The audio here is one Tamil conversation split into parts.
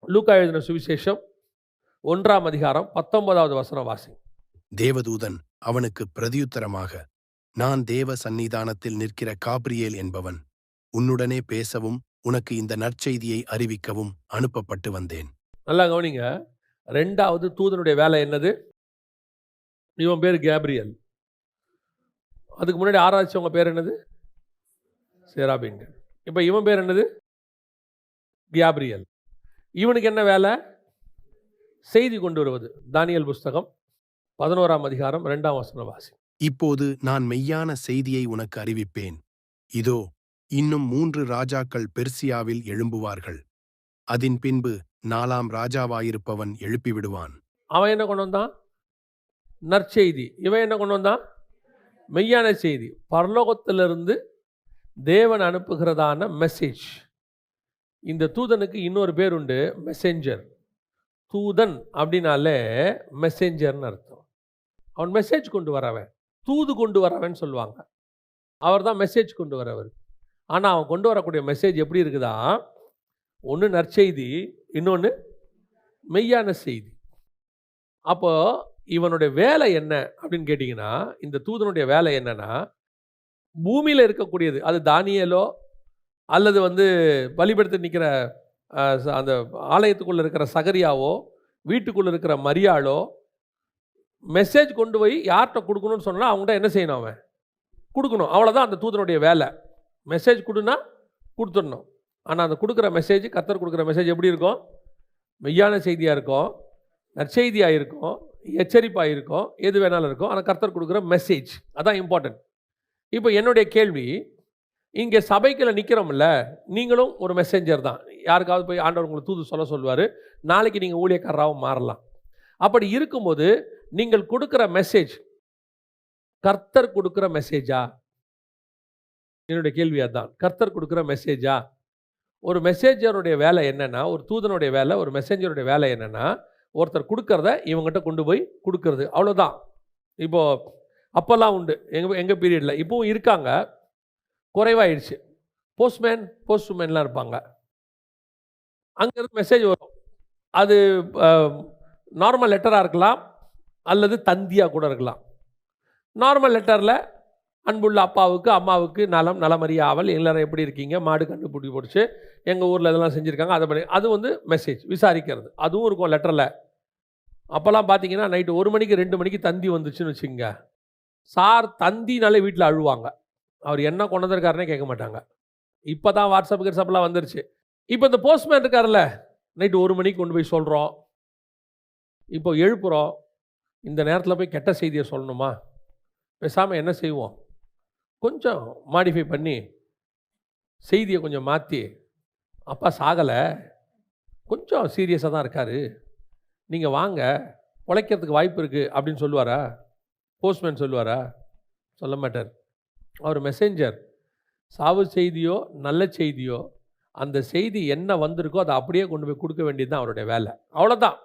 லூக்கா எழுதின சுவிசேஷம் 1ஆம் அதிகாரம் 19வது வசனம் வாசி. தேவதூதன் அவனுக்கு பிரதியுத்தரமாக, நான் தேவ சந்நிதானத்தில் நிற்கிற காபிரியேல் என்பவன். உன்னுடனே பேசவும் உனக்கு இந்த நற்செய்தியை அறிவிக்கவும் அனுப்பப்பட்டு வந்தேன். நல்லா கவனிங்க. 2வது தூதனுடைய வேலை என்னது? இவன் பேர் கேப்ரியல். அதுக்கு முன்னாடி ஆராய்ச்சவங்க பேர் என்னது? சேராபீன்கள். இப்போ இவன் பேர் என்னது? கேப்ரியல். இவனுக்கு என்ன வேலை? செய்தி கொண்டு வருவது. தானியேல் புஸ்தகம் 11ஆம் அதிகாரம் 2ஆம் வசனம் வாசி. இப்போது நான் மெய்யான செய்தியை உனக்கு அறிவிப்பேன். இதோ, இன்னும் 3 ராஜாக்கள் பெர்சியாவில் எழும்புவார்கள். அதன் பின்பு 4ஆம் ராஜாவாயிருப்பவன் எழுப்பிவிடுவான். அவன் என்ன கொண்டு வந்தான்? நற்செய்தி. இவன் என்ன கொண்டு வந்தான்? மெய்யான செய்தி. பரலோகத்திலிருந்து தேவன் அனுப்புகிறதான மெசேஜ். இந்த தூதனுக்கு இன்னொரு பேர் உண்டு, மெசேஞ்சர். தூதன் அப்படின்னாலே மெசேஞ்சர்னு அர்த்தம். அவன் மெசேஜ் கொண்டு வரவன், தூது கொண்டு வரவன் சொல்லுவாங்க. அவர் தான் மெசேஜ் கொண்டு வரவர். ஆனால் அவன் கொண்டு வரக்கூடிய மெசேஜ் எப்படி இருக்குதா? ஒன்று நற்செய்தி, இன்னொன்று மெய்யான செய்தி. அப்போது இவனுடைய வேலை என்ன அப்படின்னு கேட்டிங்கன்னா, இந்த தூதனுடைய வேலை என்னன்னா, பூமியில் இருக்கக்கூடியது, அது தானியேலோ அல்லது பலிபீடத்தில் நிற்கிற அந்த ஆலயத்துக்குள்ளே இருக்கிற சகரியாவோ, வீட்டுக்குள்ளே இருக்கிற மரியாளோ, மெசேஜ் கொண்டு போய் யார்கிட்ட கொடுக்கணும்னு சொன்னால் அவங்கள்ட்ட என்ன செய்யணும்? அவன் கொடுக்கணும். அவ்வளோதான் அந்த தூதனுடைய வேலை. மெசேஜ் கொடுன்னா கொடுத்துடணும். ஆனால் அந்த கொடுக்குற மெசேஜ், கர்த்தர் கொடுக்குற மெசேஜ் எப்படி இருக்கும்? மெய்யான செய்தியாக இருக்கும், நற்செய்தியாக இருக்கும், எச்சரிப்பாக இருக்கும், எது வேணாலும் இருக்கும். ஆனால் கர்த்தர் கொடுக்குற மெசேஜ் அதான் இம்பார்ட்டன்ட். இப்போ என்னுடைய கேள்வி, இங்கே சபைக்குள்ள நிற்கிறோம்ல, நீங்களும் ஒரு மெசேஞ்சர் தான். யாருக்காவது போய் ஆண்டவர் உங்களுக்கு தூது சொல்லுவார். நாளைக்கு நீங்கள் ஊழியக்காரராகவும் மாறலாம். அப்படி இருக்கும்போது நீங்கள் கொடுக்குற மெசேஜ் கர்த்தர் கொடுக்குற மெசேஜா? என்னுடைய கேள்வி அதுதான். கர்த்தர் கொடுக்குற மெசேஜா? ஒரு மெசேஞ்சருடைய வேலை என்னென்னா, ஒரு தூதனுடைய வேலை, ஒரு மெசேஞ்சருடைய வேலை என்னென்னா, ஒருத்தர் கொடுக்கறத இவங்ககிட்ட கொண்டு போய் கொடுக்கறது, அவ்வளோதான். இப்போது அப்போல்லாம் உண்டு, எங்கள் பீரியடில், இப்போவும் இருக்காங்க, குறைவாயிடுச்சு. போஸ்ட்மேன்லாம் இருப்பாங்க. அங்கேருந்து மெசேஜ் வரும். அது நார்மல் லெட்டராக இருக்கலாம், அல்லது தந்தியாக கூட இருக்கலாம். நார்மல் லெட்டரில் அன்புள்ள அப்பாவுக்கு அம்மாவுக்கு நலம் நலமறிய ஆவல், எல்லாரும் எப்படி இருக்கீங்க, மாடு கண்டு பிடிச்சி போடுச்சு, எங்கள் ஊரில் இதெல்லாம் செஞ்சுருக்காங்க, அதை பண்ணி, அது மெசேஜ் விசாரிக்கிறது, அதுவும் இருக்கும் லெட்டரில். அப்போல்லாம் பார்த்தீங்கன்னா நைட்டு 1 மணிக்கு 2 மணிக்கு தந்தி வந்துச்சுன்னு வச்சுக்கோங்க, சார் தந்தினாலே வீட்டில் அழுவாங்க. அவர் என்ன கொண்டு வந்திருக்காருன்னே கேட்க மாட்டாங்க. இப்போ தான் வாட்ஸ்அப்லாம் வந்துருச்சு. இப்போ இந்த போஸ்ட்மேன் இருக்கார்ல, நைட்டு 1 மணிக்கு கொண்டு போய் சொல்கிறோம், இப்போ எழுப்புகிறோம், இந்த நேரத்தில் போய் கெட்ட செய்தியை சொல்லணுமா? பேசாமல் என்ன செய்வோம், கொஞ்சம் மாடிஃபை பண்ணி செய்தியை கொஞ்சம் மாற்றி, அப்பா சாகலை, கொஞ்சம் சீரியஸாக தான் இருக்கார், நீங்கள் வாங்க, உழைக்கிறதுக்கு வாய்ப்பு இருக்குது அப்படின்னு சொல்லுவாரா? போஸ்ட்மேன் சொல்லுவாரா? சொல்ல மாட்டார். அவர் மெசேஞ்சர். சாவு செய்தியோ நல்ல செய்தியோ, அந்த செய்தி என்ன வந்திருக்கோ அதை அப்படியே கொண்டு போய் கொடுக்க வேண்டியது தான் அவருடைய வேலை, அவ்வளோதான்.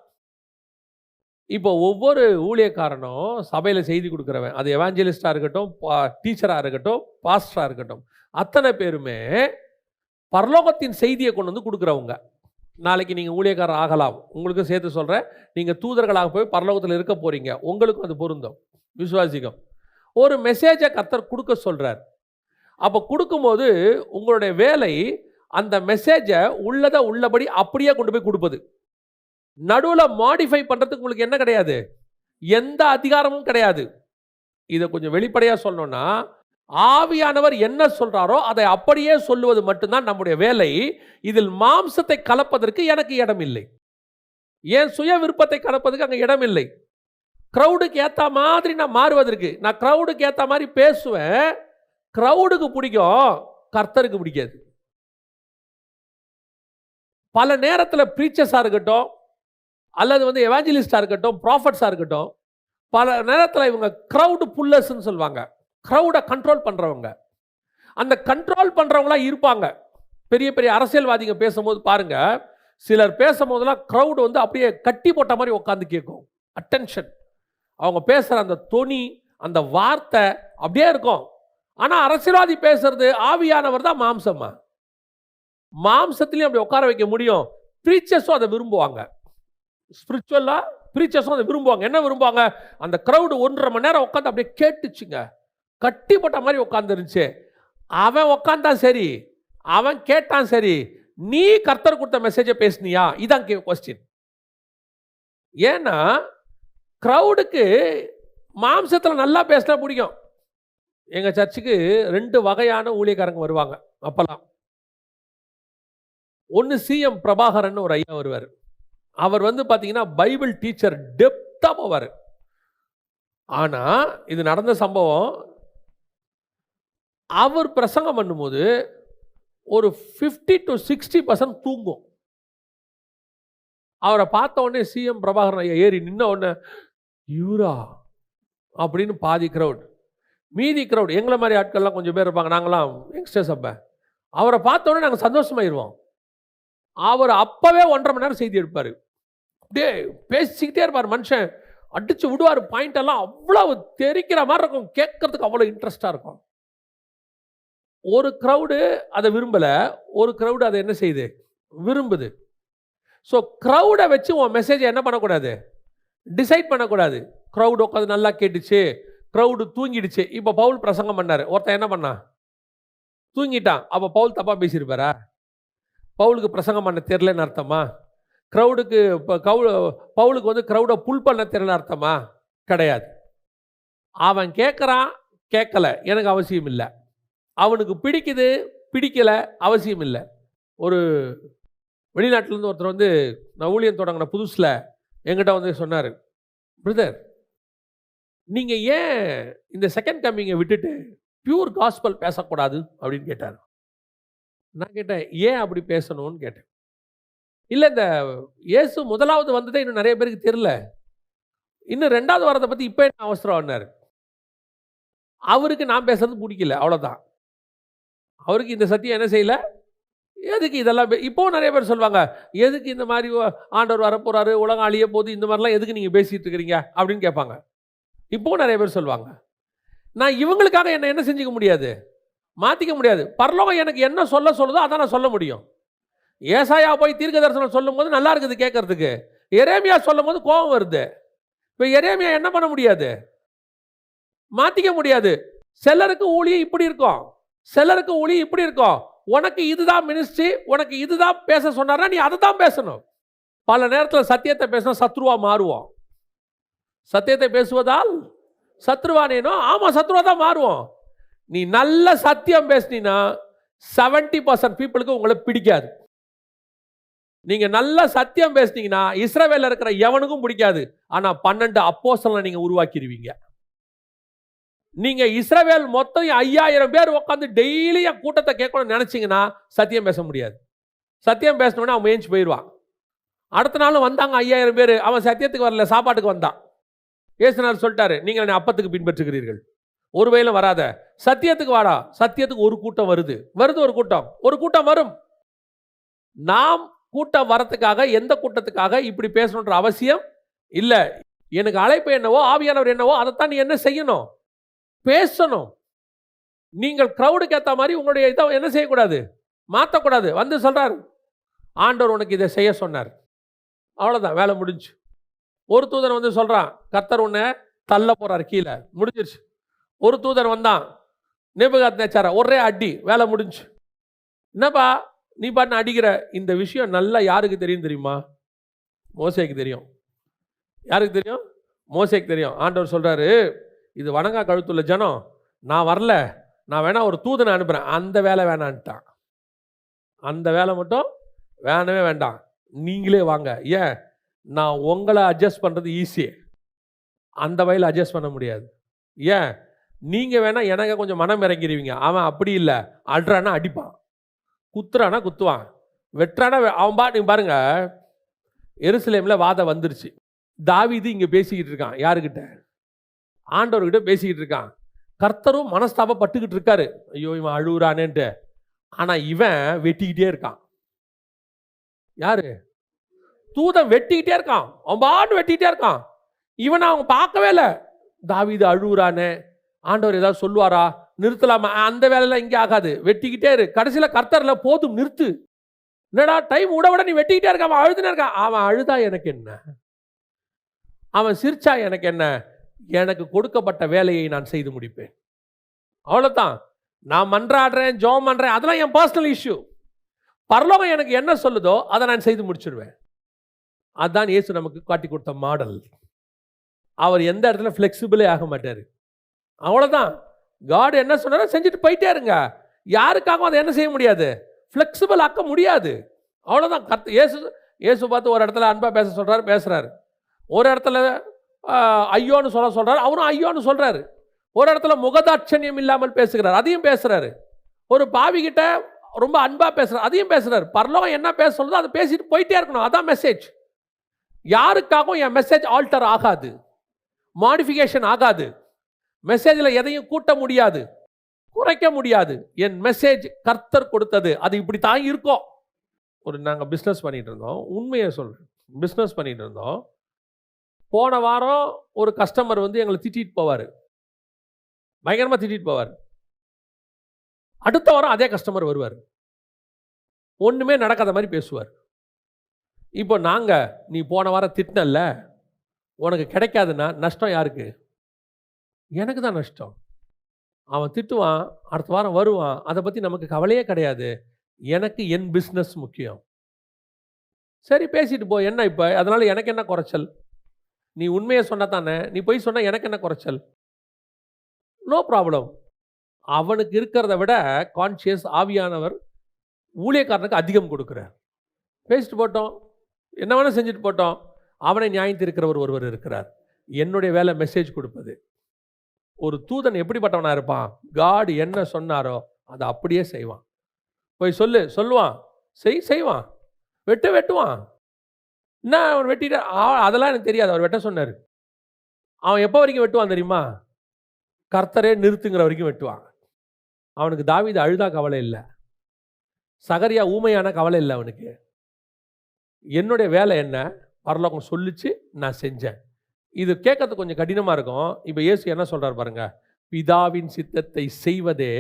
இப்போ ஒவ்வொரு ஊழியக்காரனும் சபையில் செய்தி கொடுக்குறவன், அது எவாஞ்சலிஸ்டாக இருக்கட்டும், டீச்சராக இருக்கட்டும், பாஸ்டராக இருக்கட்டும், அத்தனை பேருமே பரலோகத்தின் செய்தியை கொண்டு வந்து கொடுக்குறவங்க. நாளைக்கு நீங்கள் ஊழியக்காரர் ஆகலாம், உங்களுக்கும் சேர்த்து சொல்கிறேன், நீங்கள் தூதர்களாக போய் பரலோகத்தில் இருக்க போகிறீங்க, உங்களுக்கும் அது பொருந்தும், விசுவாசிக்கும். ஒரு மெசேஜை கர்த்தர் கொடுக்க சொல்கிறார். அப்போ கொடுக்கும்போது உங்களுடைய வேலை அந்த மெசேஜை உள்ளதை உள்ளபடி அப்படியே கொண்டு போய் கொடுப்பது. நடுவில் மாடிஃபை பண்ணுறதுக்கு உங்களுக்கு என்ன கிடையாது, எந்த அதிகாரமும் கிடையாது. இதை கொஞ்சம் வெளிப்படையாக சொல்லணும்னா, ஆவியானவர் என்ன சொல்கிறாரோ அதை அப்படியே சொல்லுவது மட்டும்தான் நம்முடைய வேலை. இதில் மாம்சத்தை கலப்பதற்கு எனக்கு இடம் இல்லை, ஏன் சுய விருப்பத்தை கலப்பதற்கு அங்கே இடம் இல்லை. க்ரௌடுக்கு ஏற்ற மாதிரி நான் மாறுவதற்கு, நான் க்ரௌடுக்கு ஏற்ற மாதிரி பேசுவேன், க்ரௌடுக்கு பிடிக்கும், கர்த்தருக்கு பிடிக்காது. பல நேரத்தில் ப்ரீச்சர்ஸாக இருக்கட்டும், அல்லது எவாஞ்சலிஸ்டாக இருக்கட்டும், ப்ராஃபட்ஸாக இருக்கட்டும், பல நேரத்தில் இவங்க க்ரௌடு புல்லர்ஸ்ன்னு சொல்லுவாங்க, க்ரௌடை கண்ட்ரோல் பண்ணுறவங்க. அந்த கண்ட்ரோல் பண்ணுறவங்களாம் இருப்பாங்க. பெரிய பெரிய அரசியல்வாதிங்க பேசும்போது பாருங்கள், சிலர் பேசும்போதெல்லாம் க்ரௌடு அப்படியே கட்டி போட்ட மாதிரி உட்காந்து கேட்கும், அட்டென்ஷன். அவங்க பேசுகிற அந்த தொனி, அந்த வார்த்தை அப்படியே இருக்கும். ஆனால் அரசியல்வாதி பேசுறது, ஆவியானவர் தான் மாம்சமா, மாம்சத்திலையும் அப்படி உட்கார வைக்க முடியும். ப்ரீச்சர்ஸும் அதை விரும்புவாங்க. ஸ்பிரிச்சுவலாக ப்ரீச்சர்ஸும் அதை விரும்புவாங்க. என்ன விரும்புவாங்க? அந்த க்ரௌடு 1.5 மணி நேரம் உட்காந்து அப்படியே கேட்டுச்சுங்க. கட்டிப்பட்ட மாதிரி உட்காந்துருந்துச்சு. அவன் உட்காந்தான் சரி, அவன் கேட்டான் சரி, நீ கர்த்தர் கொடுத்த மெசேஜை பேசுனியா? இதான் கொஸ்டின். ஏன்னா க்ரௌடுக்கு மாம்சத்தில் நல்லா பேசினா பிடிக்கும். எங்கள் சர்ச்சுக்கு 2 வகையான ஊழியக்காரங்க வருவாங்க அப்போல்லாம். ஒன்று சிஎம் பிரபாகரன் ஒரு ஐயா வருவார். அவர் பார்த்தீங்கன்னா பைபிள் டீச்சர், டெப்த்தாக போவார். ஆனால் இது நடந்த சம்பவம். அவர் பிரசங்கம் பண்ணும்போது ஒரு 50 to 60% தூங்கும். அவரை பார்த்த உடனே சிஎம் பிரபாகரன் ஐயா ஏறி நின்ன உடனே இவரா அப்படின்னு பாதி க்ரௌட், மீதி க்ரௌட் எங்களை மாதிரி ஆட்கள்லாம் கொஞ்சம் பேர் இருப்பாங்க, நாங்களாம் யங்ஸ்டர்ஸ். அப்போ அவரை பார்த்த உடனே நாங்கள் சந்தோஷமாயிருவோம். அவர் அப்போவே 1.5 மணி நேரம் செய்தி எடுப்பார். அப்படியே பேசிக்கிட்டே இருப்பார். மனுஷன் அடிச்சு விடுவார். பாயிண்ட் எல்லாம் அவ்வளவு தெரிக்கிற மாதிரி இருக்கும். கேட்கறதுக்கு அவ்வளோ இன்ட்ரெஸ்டாக இருக்கும். ஒரு க்ரௌடு அதை விரும்பலை, ஒரு க்ரௌடு அதை என்ன செய்யுது? விரும்புது. ஸோ க்ரௌடை வச்சு உன் மெசேஜை என்ன பண்ணக்கூடாது? டிசைட் பண்ணக்கூடாது. க்ரௌடு உட்காந்து நல்லா கேட்டுச்சு, க்ரௌடு தூங்கிடுச்சு. இப்போ பவுல் பிரசங்கம் பண்ணார், ஒருத்தன் என்ன பண்ணான்? தூங்கிட்டான். அப்போ பவுல் தப்பாக பேசியிருப்பாரா? பவுலுக்கு பிரசங்கம் பண்ண தெரிலன்னு அர்த்தமா? க்ரௌடுக்கு பவுலுக்கு க்ரௌடை புல் பண்ண தெரியல அர்த்தமா? கிடையாது. அவன் கேட்குறான், கேட்கல, எனக்கு அவசியம் இல்லை. அவனுக்கு பிடிக்குது, பிடிக்கல, அவசியம் இல்லை. ஒரு வெளிநாட்டிலேருந்து ஒருத்தர் நான் ஊழியம் தொடங்கின புதுசில் என்கிட்ட சொன்னார், பிரதர் நீங்கள் ஏன் இந்த செகண்ட் கம்மிங்கை விட்டுட்டு பியூர் காஸ்பல் பேசக்கூடாது அப்படின்னு கேட்டார். நான் கேட்டேன், ஏன் அப்படி பேசணும்னு கேட்டேன். இல்லை, இந்த இயேசு முதலாவது வந்ததே இன்னும் நிறைய பேருக்கு தெரியல, இன்னும் 2வது வரதை பற்றி இப்போ என்ன அவசரம்னார். அவருக்கு நான் பேசுறது பிடிக்கல, அவ்வளோதான். அவருக்கு இந்த சத்தியம் என்ன செய்யலை, எதுக்கு இதெல்லாம் இப்போவும் நிறைய பேர் சொல்லுவாங்க, எதுக்கு இந்த மாதிரி ஆண்டவர் வரப்போறாரு, உலகம் அழிய போது, இந்த மாதிரிலாம் எதுக்கு நீங்கள் பேசிகிட்டு இருக்கிறீங்க அப்படின்னு கேட்பாங்க. இப்போவும் நிறைய பேர் சொல்லுவாங்க. நான் இவங்களுக்காக என்ன செஞ்சுக்க முடியாது, மாற்றிக்க முடியாது. பரலோகம் எனக்கு என்ன சொல்லுதோ அதான் நான் சொல்ல முடியும். ஏசாயா போய் தீர்க்க தரிசனம் சொல்லும் போது நல்லா இருக்குது கேட்கறதுக்கு, எரேமியா சொல்லும் போது கோபம் வருது. இப்போ எரேமியா என்ன பண்ண முடியாது, மாற்றிக்க முடியாது. சிலருக்கு ஊழியம் இப்படி இருக்கும், சிலருக்கு ஊழியம் இப்படி இருக்கும். உனக்கு இதுதான் மினிஸ்ட்ரி, உனக்கு இதுதான் பேச சொன்னாரா, நீ அதை தான் பேசணும். பல நேரத்தில் சத்தியத்தை பேசினா சத்ருவா மாறுவோம். சத்தியத்தை பேசுவதால் சத்ருவானேனோ, ஆமாம் சத்ருவா தான் மாறுவோம். நீ நல்ல சத்தியம் பேசினா 70% பீப்புளுக்கு உங்களை பிடிக்காது. நீங்கள் நல்ல சத்தியம் பேசுனீங்கன்னா இஸ்ரவேலில் இருக்கிற எவனுக்கும் பிடிக்காது. ஆனால் 12 அப்போஸ்தலனை நீங்கள் உருவாக்கிடுவீங்க. நீங்கள் இஸ்ரவேல் மொத்தம் 5000 பேர் உட்காந்து டெய்லி என் கூட்டத்தை கேட்கணும்னு நினச்சிங்கன்னா சத்தியம் பேச முடியாது. சத்தியம் பேசணுன்னா அவன் மேய்ச்சி போயிடுவான். அடுத்த நாளும் வந்தாங்க 5000 பேர், அவன் சத்தியத்துக்கு வரல, சாப்பாட்டுக்கு வந்தான். இயேசுநாதர் சொல்லிட்டாரு, நீங்கள் என்னை அப்பத்துக்கு பின்பற்றுகிறீர்கள், ஒரு வயலும் வராத, சத்தியத்துக்கு வாடா. சத்தியத்துக்கு ஒரு கூட்டம் வருது, ஒரு கூட்டம் வரும். நாம் கூட்டம் வரத்துக்காக, எந்த கூட்டத்துக்காக இப்படி பேசணுன்ற அவசியம் இல்லை. எனக்கு அழைப்பு என்னவோ, ஆவியானவர் என்னவோ, அதைத்தான் நீ என்ன செய்யணும், பேசணும். நீங்கள் க்ரௌடுக்கு ஏற்ற மாதிரி உங்களுடைய இதை என்ன செய்யக்கூடாது, மாற்றக்கூடாது. சொல்றாரு, ஆண்டவர் உனக்கு இதை செய்ய சொன்னார், அவ்வளோதான், வேலை முடிஞ்சு. ஒரு தூதன் சொல்றான், கர்த்தர் உன்னை தள்ள போறார் கீழே, முடிஞ்சிருச்சு. ஒரு தூதன் வந்தான், நேபுகாத்நேச்சாரை ஒரே அடி, வேலை முடிஞ்சு. என்னப்பா நீ பாட்டு அடிக்கிற? இந்த விஷயம் நல்லா யாருக்கு தெரியும் தெரியுமா? மோசேக்கு தெரியும். யாருக்கு தெரியும்? மோசேக்கு தெரியும். ஆண்டவர் சொல்றாரு, இது வணங்கா கழுத்துள்ள ஜனம், நான் வரல, நான் வேணா ஒரு தூதனை அனுப்புகிறேன், அந்த வேலை வேணான்ட்டான். அந்த வேலை மட்டும் வேணவே வேண்டாம், நீங்களே வாங்க. ஏன்? நான் உங்களை அட்ஜஸ்ட் பண்ணுறது ஈஸி, அந்த வயலில் அட்ஜஸ்ட் பண்ண முடியாது. ஏன்? நீங்கள் வேணால் எனக்கு கொஞ்சம் மனம் இறங்கிடுவீங்க. அவன் அப்படி இல்லை, அட்றானா அடிப்பான், குத்துறானா குத்துவான், வெட்டுறானா அவன் நீங்கள் பாருங்க. எருசலேமில் வாதம் வந்துருச்சு. தாவீது இங்கே பேசிக்கிட்டு இருக்கான், யாருக்கிட்ட? ஆண்டவர்கிட்ட பேசிக்கிட்டு இருக்கான். கர்த்தரும் மனஸ்தாபப்பட்டுக்கிட்டு இருக்காரு, ஐயோ இவன் அழுகுறானேன்ட்டு. ஆனால் இவன் வெட்டிக்கிட்டே இருக்கான். யாரு? தூதன் வெட்டிக்கிட்டே இருக்கான், அவன் பாட்டு வெட்டிக்கிட்டே இருக்கான். இவனை அவங்க பார்க்கவே இல்லை. தாவீது அழுகுறானே, ஆண்டவர் ஏதாவது சொல்லுவாரா, நிறுத்தலாமா? அந்த வேலையெல்லாம் இங்கே ஆகாது, வெட்டிக்கிட்டே இரு. கடைசியில் கர்த்தரில் போதும் நிறுத்து, என்னடா டைம் விட விட நீ வெட்டிக்கிட்டே இருக்க, அவன் அழுதுனே இருக்கான். அவன் அழுதா எனக்கு என்ன, அவன் சிரிச்சா எனக்கு என்ன, எனக்கு கொடுக்கப்பட்ட வேலையை நான் செய்து முடிப்பேன். அவ்வளோதான். நான் மன்றாடுறேன், ஜெபம் பண்றேன், அதெல்லாம் என் பர்சனல் இஷ்யூ. பரலோகம் எனக்கு என்ன சொல்லுதோ அதை நான் செய்து முடிச்சிடுவேன். அதுதான் இயேசு நமக்கு காட்டி கொடுத்த மாடல். அவர் எந்த இடத்துல ஃப்ளெக்சிபிளே ஆக மாட்டார். அவ்வளோதான். காட் என்ன சொன்னாரோ செஞ்சுட்டு போயிட்டே இருங்க. யாருக்காகவும் அதை என்ன செய்ய முடியாது, ஃப்ளெக்சிபிள் ஆக்க முடியாது. அவ்வளோதான். இயேசு பார்த்து ஒரு இடத்துல அன்பா பேச சொல்றாரு, பேசுறாரு. ஒரு இடத்துல ஐயோன்னு சொல்றாரு, அவரும் ஐயோன்னு சொல்றாரு. ஒரு இடத்துல முகதாட்சண்யம் இல்லாமல் பேசுகிறார், அதையும் பேசுறாரு. ஒரு பாவி கிட்ட ரொம்ப அன்பா பேசுறாரு, அதையும் பேசுறாரு. பரலோகம் என்ன பேச சொல்லுதோ அதை பேசிட்டு போயிட்டே இருக்கணும். அதான் மெசேஜ். யாருக்காகவும் என் மெசேஜ் ஆல்டர் ஆகாது, மாடிஃபிகேஷன் ஆகாது. மெசேஜில் எதையும் கூட்ட முடியாது, குறைக்க முடியாது. என் மெசேஜ் கர்த்தர் கொடுத்தது, அது இப்படி தான் இருக்கும். நாங்கள் பிஸ்னஸ் பண்ணிட்டு இருந்தோம், உண்மையை சொல்றேன், பிஸ்னஸ் பண்ணிட்டு இருந்தோம். போன வாரம் ஒரு கஸ்டமர் வந்து எங்களை திட்டிட்டு போவார், பயங்கரமாக திட்டிட்டு போவார். அடுத்த வாரம் அதே கஸ்டமர் வருவார், ஒன்றுமே நடக்காத மாதிரி பேசுவார். இப்போ நாங்கள், நீ போன வாரம் திட்டினல்ல, உனக்கு கிடைக்காதுன்னா நஷ்டம் யாருக்கு? எனக்கு தான் நஷ்டம். அவன் திட்டுவான், அடுத்த வாரம் வருவான், அதை பற்றி நமக்கு கவலையே கிடையாது. எனக்கு என் பிஸ்னஸ் முக்கியம். சரி பேசிட்டு போ, என்ன இப்போ அதனால் எனக்கு என்ன குறைச்சல்? நீ உண்மையை சொன்னா தானே, நீ போய் சொன்ன எனக்கு என்ன குறைச்சல்? No problem. அவனுக்கு இருக்கிறத விட கான்ஷியஸ் ஆவியானவர் ஊழியக்காரனுக்கு அதிகம் கொடுக்குறார். பேசிட்டு போட்டோம், என்ன வேணால் செஞ்சுட்டு போட்டோம். அவனை நியாயம் தீர்க்கிறவர் ஒருவர் இருக்கிறார். என்னுடைய வேலை மெசேஜ் கொடுப்பது. ஒரு தூதன் எப்படிப்பட்டவனாக இருப்பான்? காட் என்ன சொன்னாரோ அதை அப்படியே செய்வான். போய் சொல்லுவான், செய்வான், வெட்டுவான். என்ன அவன் வெட்டிட்டு, அதெல்லாம் எனக்கு தெரியாது, அவர் வெட்ட சொன்னார். அவன் எப்போ வரைக்கும் வெட்டுவான் தெரியுமா? கர்த்தரே நிறுத்துங்கிற வரைக்கும் வெட்டுவான். அவனுக்கு தாவீது அழுதா கவலை இல்லை, சகரியா ஊமையான கவலை இல்லை அவனுக்கு. என்னுடைய வேலை என்ன? பரலோகம் சொல்லிச்சு, நான் செஞ்சேன். இது கேட்கறதுக்கு கொஞ்சம் கடினமாக இருக்கும். இப்போ இயேசு என்ன சொல்கிறார் பாருங்க, பிதாவின் சித்தத்தை செய்வதே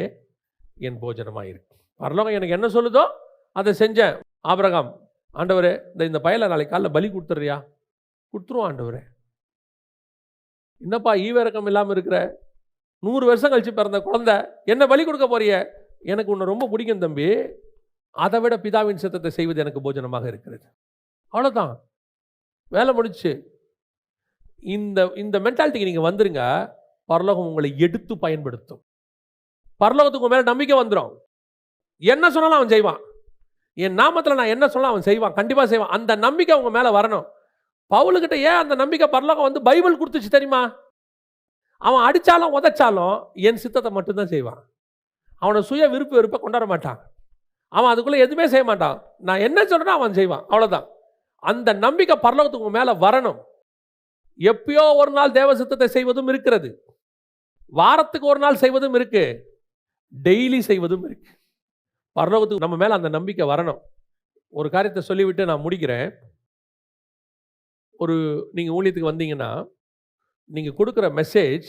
என் போஜனமாக இருக்கு. பரலோகம் எனக்கு என்ன சொல்லுதோ அதை செஞ்சேன். ஆபிரகாம், ஆண்டவரே இந்த பயலை நாளைக்கு காலைல பலி கொடுத்துட்றியா? கொடுத்துருவோம் ஆண்டவரே. என்னப்பா ஈவிரக்கம் இல்லாமல் இருக்கிற, 100 வருஷம் கழிச்சு பிறந்த குழந்தை, என்ன பலி கொடுக்க போறிய? எனக்கு உன்னை ரொம்ப பிடிக்கும் தம்பி, அதை விட பிதாவின் சித்தத்தை செய்வது எனக்கு போஜனமாக இருக்கிறது. அவ்வளோதான், வேலை முடிச்சு. இந்த மென்டாலிட்டிக்கு நீங்கள் வந்துருங்க, பரலோகம் உங்களை எடுத்து பயன்படுத்தும். பரலோகத்துக்கு மேலே நம்பிக்கை வந்துடும். என்ன சொன்னாலும் அவன் செய்வான். என் நாமத்தில் நான் என்ன சொன்னாலும் அவன் செய்வான், கண்டிப்பாக செய்வான். அந்த நம்பிக்கை உங்கள் மேலே வரணும். பவுலுக்கிட்ட ஏன் அந்த நம்பிக்கை பரலோகம் வந்து பைபிள் கொடுத்துச்சு தெரியுமா? அவன் அடித்தாலும் உதைச்சாலும் என் சித்தத்தை மட்டும்தான் செய்வான். அவனை சுய வெறுப்பை கொண்டாட மாட்டான். அவன் அதுக்குள்ளே எதுவுமே செய்ய மாட்டான். நான் என்ன சொல்கிறேனோ அவன் செய்வான். அவ்வளோதான். அந்த நம்பிக்கை பரலோகத்துக்கு மேலே வரணும். எப்பயோ ஒரு நாள் தேவ சித்தத்தை செய்வதும் இருக்கிறது, வாரத்துக்கு ஒரு நாள் செய்வதும் இருக்கு, டெய்லி செய்வதும் இருக்கு. பரலோகத்துக்கு நம்ம மேலே அந்த நம்பிக்கை வரணும். ஒரு காரியத்தை சொல்லிவிட்டு நான் முடிக்கிறேன். நீங்கள் ஊழியத்துக்கு வந்தீங்கன்னா, நீங்கள் கொடுக்குற மெசேஜ்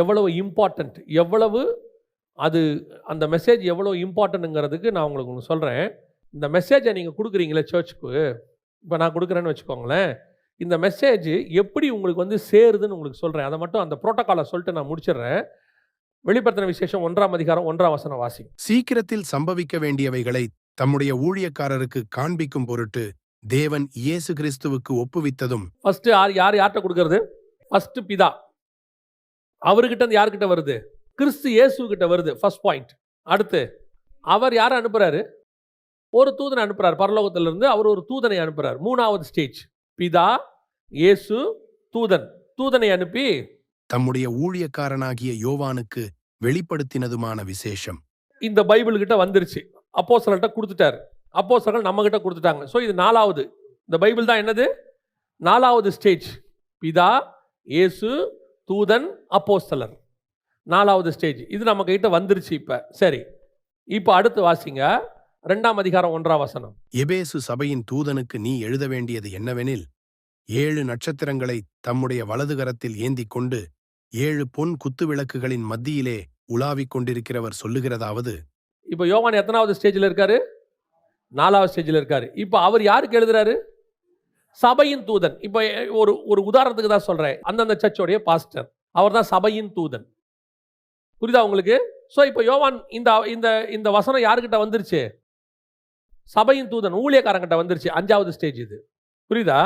எவ்வளவு இம்பார்ட்டண்ட், எவ்வளவு அது அந்த மெசேஜ் எவ்வளோ இம்பார்ட்டன்ட்ங்கிறதுக்கு நான் உங்களுக்கு ஒன்று சொல்கிறேன். இந்த மெசேஜை நீங்கள் கொடுக்குறீங்களே சர்ச்சுக்கு, இப்போ நான் கொடுக்குறேன்னு வச்சுக்கோங்களேன், இந்த மெசேஜ் எப்படி உங்களுக்கு வந்து சேருதுன்னு உங்களுக்கு சொல்கிறேன். அதை மட்டும் அந்த புரோட்டோக்காலை சொல்லிட்டு நான் முடிச்சிடுறேன். வெளிப்படுத்தின விசேஷம் 1ஆம் அதிகாரம் 1ஆம் வசனம் வாசி. சீக்கிரத்தில் சம்பவிக்க வேண்டியவைகளை தம்முடைய ஊழியக்காரருக்கு காண்பிக்கும் பொருட்டு தேவன் இயேசு கிறிஸ்துவுக்கு ஒப்புவித்ததும். ஃபர்ஸ்ட் யார்கிட்ட கொடுக்கறது? ஃபர்ஸ்ட் பிதா. அவர்கிட்ட யார்கிட்ட வருது? கிறிஸ்து இயேசு கிட்ட வருது. First point. அடுத்து அவர் யாரை அனுப்புறாரு? ஒரு தூதனை அனுப்புறாரு. பரலோகத்திலிருந்து அவர் ஒரு தூதனை அனுப்புறாரு. 3வது ஸ்டேஜ். பிதா, இயேசு, தூதனை அனுப்பி தம்முடைய ஊழியக்காரனாகிய யோவானுக்கு வெளிப்படுத்தினதுமான விசேஷம் இந்த பைபிள் கிட்ட வந்துருச்சு. அப்போஸ்தலர்கிட்ட கொடுத்துட்டார். அப்போஸ்தலர்கள் நம்ம கிட்ட கொடுத்துட்டாங்க. ஸோ இது 4வது. இந்த பைபிள் தான் என்னது? 4வது ஸ்டேஜ். பிதா, இயேசு, தூதன், அப்போஸ்தலர். 4வது ஸ்டேஜ். இது நம்ம கிட்ட வந்துருச்சு. இப்போ சரி, இப்போ அடுத்து வாசிங்க 2ஆம் அதிகாரம் 1ஆம் வசனம். எபேசு சபையின் தூதனுக்கு நீ எழுத வேண்டியது என்னவெனில், 7 நட்சத்திரங்களை தம்முடைய வலதுகரத்தில் ஏந்திக் கொண்டு 7 பொன் குத்துவிளக்குகளின் மத்தியிலே உலாவிக் கொண்டிருக்கிறவர் சொல்லுகிறதாவது. இப்போ யோவான் எத்தனாவது ஸ்டேஜில் இருக்காரு? 4வது ஸ்டேஜில் இருக்காரு. இப்போ அவர் யாருக்கு எழுதுறாரு? சபையின் தூதன். இப்போ ஒரு உதாரணத்துக்கு தான் சொல்றேன். அந்தந்த சர்ச்சோடைய பாஸ்டர், அவர் தான் சபையின் தூதன். புரியுதா உங்களுக்கு? ஸோ இப்போ யோவான் இந்த வசனம் யாருக்கிட்ட வந்துருச்சு? சபையின் தூதன், ஊழியக்காரங்கிட்ட வந்துருச்சு. 5வது ஸ்டேஜ் இது. புரியுதா?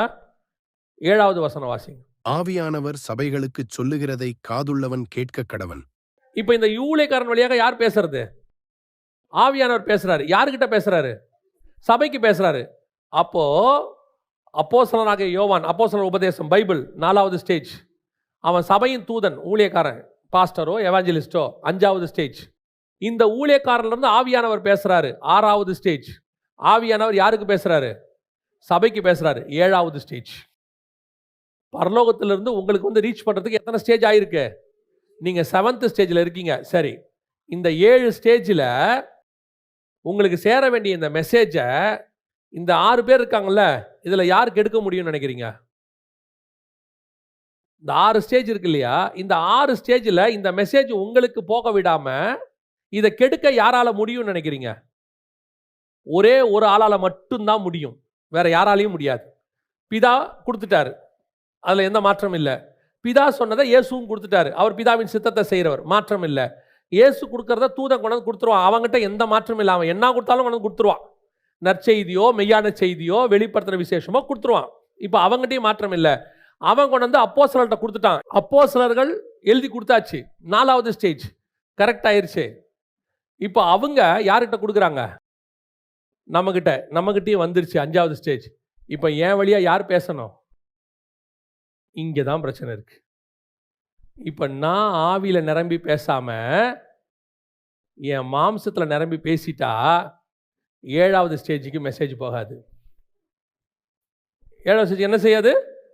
7வது வசனம் வாசிங்க. ஆவியானவர் சபைகளுக்கு சொல்லுகிறதை காதுள்ளவன் கேட்க கடவன். இப்போ இந்த ஊழியக்காரன் வழியாக யார் பேசுறது? ஆவியானவர் பேசுறாரு. யாருக்கிட்ட பேசுறாரு? சபைக்கு பேசுறாரு. அப்போ அப்போஸ்தலனாகிய யோவான், அப்போஸ்தலர் உபதேசம், பைபிள் 4வது ஸ்டேஜ். அவன் சபையின் தூதன், ஊழியக்காரன், பாஸ்டரோ எவாஞ்சலிஸ்டோ 5வது ஸ்டேஜ். இந்த ஊழியக்காரன்ல இருந்து ஆவியானவர் பேசுறாரு 6வது ஸ்டேஜ். ஆவியானவர் யாருக்கு பேசுறாரு? சபைக்கு பேசுறாரு 7வது ஸ்டேஜ். பரலோகத்திலிருந்து உங்களுக்கு வந்து ரீச் பண்றதுக்கு எத்தனை ஸ்டேஜ் ஆயிருக்கு? நீங்க 7th ஸ்டேஜில் இருக்கீங்க. சரி, இந்த 7 ஸ்டேஜில் உங்களுக்கு சேர வேண்டிய இந்த மெசேஜை இந்த 6 பேர் இருக்காங்கல்ல, இதுல யாருக்கு எடுக்க முடியும்னு நினைக்கிறீங்க? இந்த 6 ஸ்டேஜ் இருக்கு இல்லையா, இந்த 6 ஸ்டேஜில் இந்த மெசேஜ் உங்களுக்கு போக விடாம இதை கெடுக்க யாரால முடியும்னு நினைக்கிறீங்க? ஒரே ஒரு ஆளால மட்டும்தான் முடியும், வேற யாராலையும் முடியாது. பிதா கொடுத்துட்டாரு, அதுல எந்த மாற்றம் இல்லை. பிதா சொன்னதை இயேசுவும் கொடுத்துட்டாரு, அவர் பிதாவின் சித்தத்தை செய்கிறவர், மாற்றம் இல்லை. இயேசு கொடுக்கறத தூதன் கொண்டு வந்து கொடுத்துருவான், அவங்ககிட்ட எந்த மாற்றமும் இல்லை. அவன் என்ன கொடுத்தாலும் கொண்டு வந்து கொடுத்துருவான். நற்செய்தியோ மெய்யான செய்தியோ வெளிப்படுத்துற விசேஷமோ கொடுத்துருவான். இப்போ அவங்ககிட்டயும் மாற்றம் இல்லை. அவன் கொண்டு வந்து அப்போஸ்தலர்கிட்ட கொடுத்துட்டான். அப்போஸ்தலர்கள் எழுதி கொடுத்தாச்சு, 4வது ஸ்டேஜ் கரெக்ட் ஆயிருச்சு. இப்போ அவங்க யார்கிட்ட கொடுக்குறாங்க? நம்மகிட்டயும் வந்துருச்சு 5வது ஸ்டேஜ். இப்போ என் வழியா யார் பேசணும்? இங்கே தான் பிரச்சனை இருக்கு. இப்போ நான் ஆவியில நிரம்பி பேசாம என் மாம்சத்துல நிரம்பி பேசிட்டா 7வது ஸ்டேஜுக்கு மெசேஜ் போகாது. 7வது ஸ்டேஜ் என்ன செய்யாது?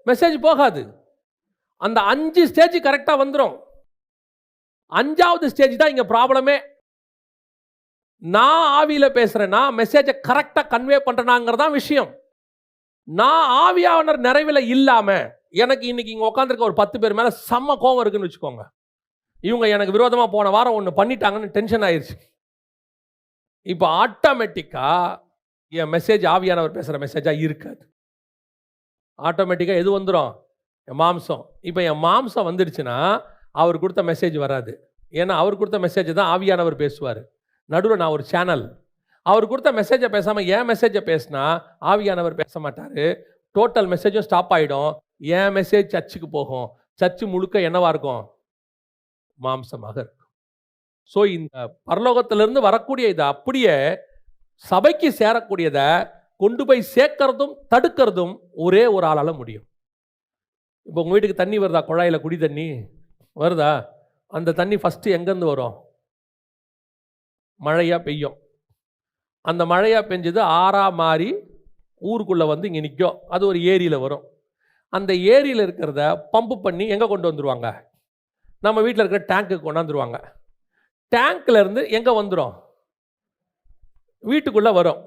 மெசேஜ் போகாது. அந்த 5 ஸ்டேஜ் கரெக்டா வந்துடும். 5வது ஸ்டேஜ் தான் இங்க ப்ராப்ளமே. நான் ஆவியில பேசுறேன்னா மெசேஜை கரெக்டா கன்வே பண்றேனாங்கிறதான் விஷயம். நான் ஆவியானவர் நிறைவில் இல்லாம எனக்கு இன்னைக்கு இங்க உட்காந்துருக்க ஒரு 10 பேர் மேல செம்ம கோவம் இருக்குன்னு வச்சுக்கோங்க. இவங்க எனக்கு விரோதமா போன வாரம் ஒன்று பண்ணிட்டாங்கன்னு டென்ஷன் ஆயிடுச்சு. இப்போ ஆட்டோமேட்டிக்கா என் மெசேஜ் ஆவியானவர் பேசுற மெசேஜா இருக்காது. ஆட்டோமேட்டிக்கா எது வந்துடும்? என் மாம்சம். இப்போ என் மாம்சம் வந்துடுச்சுன்னா அவர் கொடுத்த மெசேஜ் வராது. ஏன்னா அவர் கொடுத்த மெசேஜ் தான் ஆவியானவர் பேசுவார். நடுவில் நான் ஒரு சேனல். அவர் கொடுத்த மெசேஜை பேசாம என் மெசேஜை பேசினா ஆவியானவர் பேச மாட்டாரு. டோட்டல் மெசேஜும் ஸ்டாப் ஆயிடும். என் மெசேஜ் சர்ச்சுக்கு போகும். சர்ச்சு முழுக்க என்னவா இருக்கும்? மாம்சமாக இருக்கும். ஸோ இந்த பரலோகத்திலிருந்து வரக்கூடிய இதை அப்படியே சபைக்கு சேரக்கூடியதை கொண்டு போய் சேர்க்கறதும் தடுக்கிறதும் ஒரே ஒரு ஆளால முடியும். இப்போ உங்கள் வீட்டுக்கு தண்ணி வருதா? குழாயில் குடி தண்ணி வருதா? அந்த தண்ணி ஃபஸ்ட்டு எங்கேருந்து வரும்? மழையாக பெய்யும். அந்த மழையாக பெஞ்சது ஆறாக மாறி ஊருக்குள்ளே வந்து இங்கே நிற்கும். அது ஒரு ஏரியில் வரும். அந்த ஏரியில் இருக்கிறத பம்பு பண்ணி எங்கே கொண்டு வந்துடுவாங்க? நம்ம வீட்டில் இருக்கிற டேங்க்குக்கு கொண்டாந்துருவாங்க. டேங்க்ல இருந்து எங்கே வந்துடும்? வீட்டுக்குள்ளே வரும்.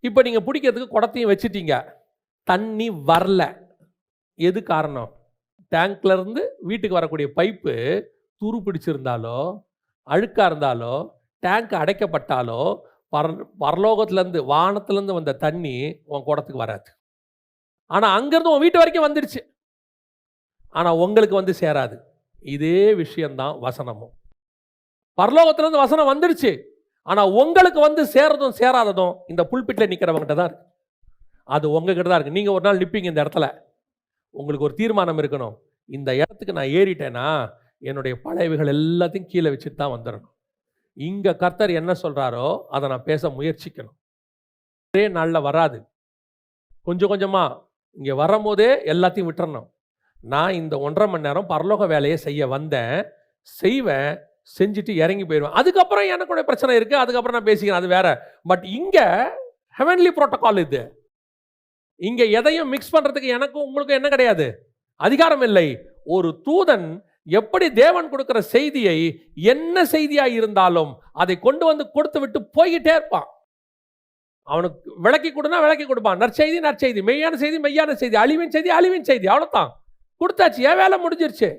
இப்போ நீங்கள் பிடிக்கிறதுக்கு குடத்தையும் வச்சுட்டீங்க, தண்ணி வரல. எது காரணம்? டேங்க்ல இருந்து வீட்டுக்கு வரக்கூடிய பைப்பு துரு பிடிச்சிருந்தாலோ அழுக்காக இருந்தாலோ டேங்க் அடைக்கப்பட்டாலோ பரலோகத்துலேருந்து வானத்துலேருந்து வந்த தண்ணி உன் குடத்துக்கு வராது. ஆனால் அங்கேருந்து உன் வீட்டு வரைக்கும் வந்துடுச்சு, ஆனால் உங்களுக்கு வந்து சேராது. இதே விஷயம்தான் வசனமும். பரலோகத்திலேருந்து வசனம் வந்துடுச்சு, ஆனால் உங்களுக்கு வந்து சேரதும் சேராததும் இந்த புல்பிட்டில் நிற்கிறவங்ககிட்ட தான் இருக்கு. அது உங்ககிட்ட தான் இருக்கு. நீங்கள் ஒரு நாள் நிற்பீங்க இந்த இடத்துல, உங்களுக்கு ஒரு தீர்மானம் இருக்கணும். இந்த இடத்துக்கு நான் ஏறிட்டேன்னா என்னுடைய பழையவைகள் எல்லாத்தையும் கீழே வச்சுட்டு தான் வந்துடணும். இங்கே கர்த்தர் என்ன சொல்கிறாரோ அதை நான் பேச முயற்சிக்கணும். ஒரே நாளில் வராது, கொஞ்சம் கொஞ்சமாக இங்கே வரும்போதே எல்லாத்தையும் விட்டுறணும். நான் இந்த 1.5 மணி நேரம் பரலோக வேலையை செய்ய வந்தேன், செய்வேன், செஞ்சுட்டு இறங்கி போயிடுவேன். அதுக்கப்புறம் எனக்கு பிரச்சனை இருக்குது, அதுக்கப்புறம் நான் பேசிக்கிறேன், அது வேற. பட் இங்கே ஹெவன்லி புரோட்டோகால் இது. இங்கே எதையும் மிக்ஸ் பண்ணுறதுக்கு எனக்கும் உங்களுக்கும் என்ன கிடையாது? அதிகாரம் இல்லை. ஒரு தூதன் எப்படி தேவன் கொடுக்கிற செய்தியை என்ன செய்தியாக இருந்தாலும் அதை கொண்டு வந்து கொடுத்து விட்டு போய்கிட்டே இருப்பான். அவனுக்கு விளக்கி கொடுனா விளக்கி கொடுப்பான். நற்செய்தி நற்செய்தி, மெய்யான செய்தி மெய்யான செய்தி, அழிவின் செய்தி அழிவின் செய்தி, அவ்வளோதான் கொடுத்தாச்சு. ஏன் வேலை முடிஞ்சிருச்சு.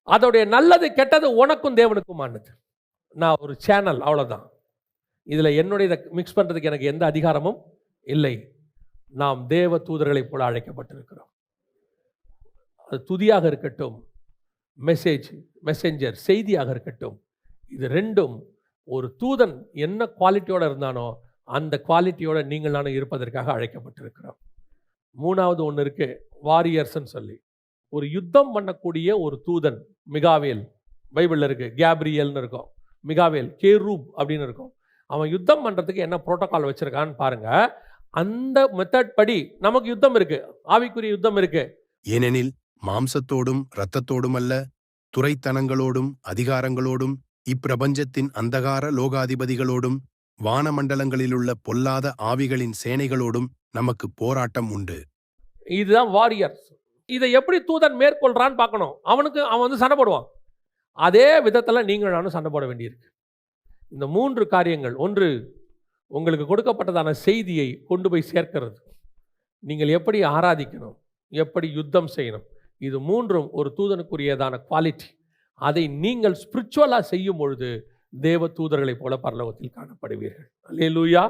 அதோடைய நல்லது கெட்டது உனக்கும் தேவனுக்கும் ஆனது. நான் ஒரு சேனல், அவ்வளோதான். இதில் என்னுடைய மிக்ஸ் பண்ணுறதுக்கு எனக்கு எந்த அதிகாரமும் இல்லை. நாம் தேவ தூதர்களைப் போல அழைக்கப்பட்டிருக்கிறோம். அது துதியாக இருக்கட்டும், மெசேஞ்சர் செய்தியாக இருக்கட்டும், இது ரெண்டும் ஒரு தூதன் என்ன குவாலிட்டியோடு இருந்தானோ அந்த குவாலிட்டியோட நீங்கள் நானும் இருப்பதற்காக அழைக்கப்பட்டிருக்கிறோம். மூணாவது ஒன்று இருக்கு, வாரியர்ஸ்ன்னு சொல்லி ஒரு யுத்தம் பண்ணக்கூடிய ஒரு தூதன். மிகாவேல் பைபிளில் இருக்கு, கேப்ரியல்னு இருக்கும், மிகாவேல் கேரூப் அப்படின்னு இருக்கும். அவன் யுத்தம் பண்ணுறதுக்கு என்ன புரோட்டோகால் வச்சிருக்கான்னு பாருங்க. அந்த மெத்தட் படி நமக்கு யுத்தம் இருக்கு, ஆவிக்குரிய யுத்தம் இருக்கு. ஏனெனில் மாம்சத்தோடும் இரத்தத்தோடும் அல்ல, துரைத்தனங்களோடும் அதிகாரங்களோடும் இப்பிரபஞ்சத்தின் அந்தகார லோகாதிபதிகளோடும் வானமண்டலங்களிலுள்ள பொல்லாத ஆவிகளின் சேனைகளோடும் நமக்கு போராட்டம் உண்டு. இதுதான் வாரியர்ஸ். இதை எப்படி தூதன் மேற்கொள்றான்னு பார்க்கணும். அவன் வந்து சண்டை போடுவான். அதே விதத்தில் நீங்கள் நானும் சண்டை போட வேண்டியிருக்கு. இந்த 3 காரியங்கள், ஒன்று உங்களுக்கு கொடுக்கப்பட்டதான செய்தியை கொண்டு போய் சேர்க்கிறது, நீங்கள் எப்படி ஆராதிக்கணும், எப்படி யுத்தம் செய்யணும், இது 3ம் ஒரு தூதனுக்குரியதான குவாலிட்டி. அதை நீங்கள் ஸ்பிரிச்சுவலாக செய்யும் பொழுது தேவ தூதர்களைப் போல பரலோகத்தில் காணப்படுவீர்கள். அல்லேலூயா.